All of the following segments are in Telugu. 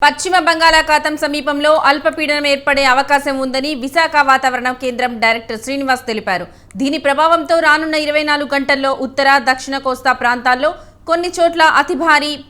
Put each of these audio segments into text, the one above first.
పశ్చిమ బంగాళాఖాతం సమీపంలో అల్పపీడనం ఏర్పడే అవకాశం ఉందని విశాఖ వాతావరణ కేంద్రం డైరెక్టర్ శ్రీనివాస్ తెలిపారు. దీని ప్రభావంతో రానున్న 24 గంటల్లో ఉత్తర దక్షిణ కోస్తా ప్రాంతాల్లో కొన్ని చోట్ల అతి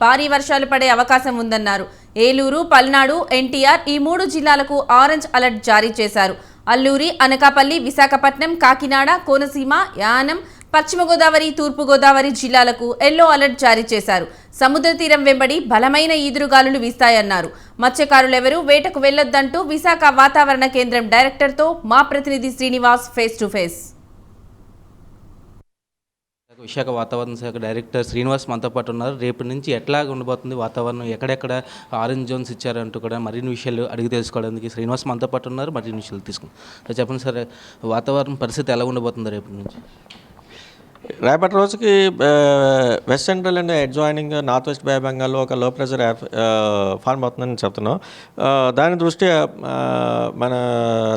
భారీ వర్షాలు పడే అవకాశం ఉందన్నారు. ఏలూరు, పల్నాడు, ఎన్టీఆర్ ఈ 3 జిల్లాలకు ఆరెంజ్ అలర్ట్ జారీ చేశారు. అల్లూరి, అనకాపల్లి, విశాఖపట్నం, కాకినాడ, కోనసీమ, యానం, పశ్చిమ గోదావరి, తూర్పు గోదావరి జిల్లాలకు ఎల్లో అలర్ట్ జారీ చేశారు. సముద్ర తీరం వెంబడి బలమైన ఈదురుగాలులు వీస్తాయన్నారు. మత్స్యకారులెవరూ వేటకు వెళ్లొద్దంటూ విశాఖ వాతావరణ కేంద్రం డైరెక్టర్తో మా ప్రతినిధి Srinivas face to face. Visakha వాతావరణ శాఖ డైరెక్టర్ శ్రీనివాస్ మనతో పాటు ఉన్నారు. రేపటి నుంచి ఎట్లా ఉండబోతుంది వాతావరణం, ఎక్కడెక్కడ ఆరెంజ్ జోన్స్ ఇచ్చారంటూ కూడా మరిన్ని విషయాలు అడిగి తెలుసుకోవడానికి శ్రీనివాస్ మనతో పాటు ఉన్నారు. మరిన్ని విషయాలు తీసుకుంటాం. చెప్పండి సార్, వాతావరణ పరిస్థితి ఎలా ఉండబోతుంది రేపటి నుంచి? రేపటి రోజుకి west central and adjoining north west bay బెంగాల్లో ఒక లో ప్రెషర్ ఫార్మ్ అవుతుందని చెప్తున్నాం. దాని దృష్ట్యా మన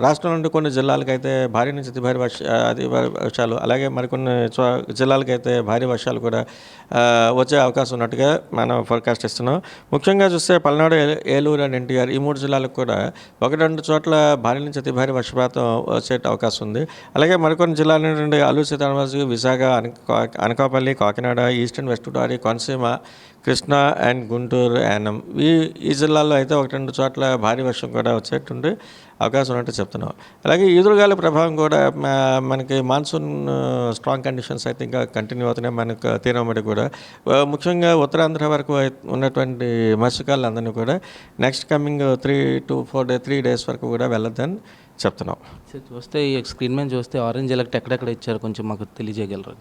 రాష్ట్రం నుండి కొన్ని జిల్లాలకైతే భారీ నుంచి అతి భారీ వర్షాలు, అలాగే మరికొన్ని జిల్లాలకైతే భారీ వర్షాలు కూడా వచ్చే అవకాశం ఉన్నట్టుగా మనం ఫోర్కాస్ట్ ఇస్తున్నాం. ముఖ్యంగా చూస్తే పల్నాడు, ఏలూరు అండ్ ఎన్టీఆర్ ఈ 3 జిల్లాలకు కూడా 1-2 చోట్ల భారీ నుంచి అతి భారీ వర్షపాతం వచ్చే అవకాశం ఉంది. అలాగే మరికొన్ని జిల్లాల నుండి Alluri Sitaramaraju, Visakha, Anakapalli, Kakinada, east and west Godavari, Konaseema, Krishna and Guntur, Yanam ఈ జిల్లాల్లో అయితే 1-2 చోట్ల భారీ వర్షం కూడా వచ్చేటువంటి అవకాశం ఉన్నట్టు చెప్తున్నాం. అలాగే ఈదురుగాలి ప్రభావం కూడా మనకి మాన్సూన్ స్ట్రాంగ్ కండిషన్స్ అయితే ఇంకా కంటిన్యూ అవుతున్నాయి. మనకు తీరమడి కూడా ముఖ్యంగా ఉత్తరాంధ్ర వరకు ఉన్నటువంటి మత్స్యకారులందరినీ కూడా నెక్స్ట్ కమింగ్ 3 days వరకు కూడా వెళ్ళొద్దని చెప్తున్నాం. చూస్తే ఈ స్క్రీన్ మీద చూస్తే ఆరెంజ్ ఎలక్ట్ ఎక్కడెక్కడ ఇచ్చారు కొంచెం మాకు తెలియజేయగలరు?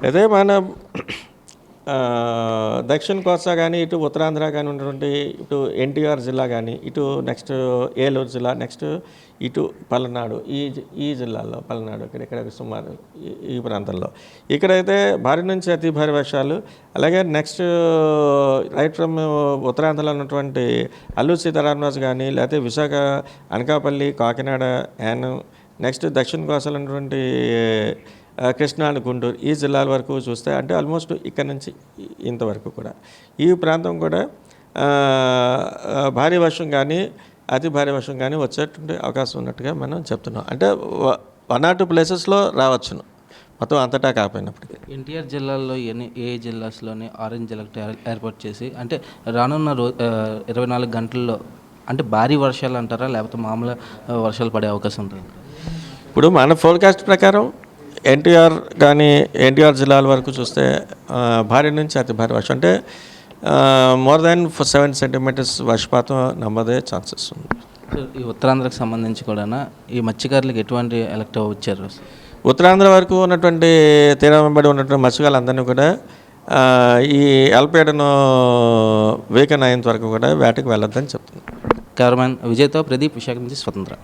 అదే మన దక్షిణ కోస్తా కానీ, ఇటు ఉత్తరాంధ్ర కానీ ఉన్నటువంటి ఇటు ఎన్టీఆర్ జిల్లా కానీ, ఇటు నెక్స్ట్ ఏలూరు జిల్లా, నెక్స్ట్ ఇటు పల్నాడు ఈ జిల్లాల్లో పల్నాడు ఇక్కడ సుమారు ఈ ప్రాంతంలో ఇక్కడైతే భారీ నుంచి అతి భారీ వర్షాలు, అలాగే నెక్స్ట్ రైట్ ఫ్రమ్ ఉత్తరాంధ్రలో ఉన్నటువంటి అల్లూరు సీతారామరాజు కానీ, లేకపోతే విశాఖ, అనకాపల్లి, కాకినాడ, యానం, నెక్స్ట్ దక్షిణ కోస్తాలో ఉన్నటువంటి కృష్ణా అండ్ గుంటూరు ఈ జిల్లాల వరకు చూస్తే అంటే ఆల్మోస్ట్ ఇక్కడ నుంచి ఇంతవరకు కూడా ఈ ప్రాంతం కూడా భారీ వర్షం కానీ అతి భారీ వర్షం కానీ వచ్చేటువంటి అవకాశం ఉన్నట్టుగా మనం చెప్తున్నాం. అంటే 1 or 2 ప్లేసెస్లో రావచ్చును, మొత్తం అంతటా కాకపోయినప్పటికీ. ఎన్టీఆర్ జిల్లాలో ఏ జిల్లాస్లోనే ఆరెంజ్ అలర్ట్ ఏర్పాటు చేసి అంటే రానున్న 24 గంటల్లో అంటే భారీ వర్షాలు అంటారా, లేకపోతే మామూలు వర్షాలు పడే అవకాశం ఉంటుంది? ఇప్పుడు మన ఫోర్కాస్ట్ ప్రకారం ఎన్టీఆర్ జిల్లాల వరకు చూస్తే భారీ నుంచి అతి భారీ వర్షం అంటే మోర్ దాన్ 7 centimeters వర్షపాతం నమ్మదే ఛాన్సెస్ ఉంది. ఈ ఉత్తరాంధ్రకు సంబంధించి కూడా ఈ మత్స్యకారులకు ఎటువంటి ఎలక్ట్ వచ్చారు? ఉత్తరాంధ్ర వరకు ఉన్నటువంటి తీరం వెంబడి ఉన్నటువంటి మత్స్యకారులందరినీ కూడా ఈ అల్పపీడనం వీకెండ్ అయ్యేంత వరకు కూడా వేటకు వెళ్ళొద్దని చెప్తున్నాను. కెమెరామెన్ విజయ్తో ప్రదీప్, విశాఖ నుంచి స్వతంత్ర.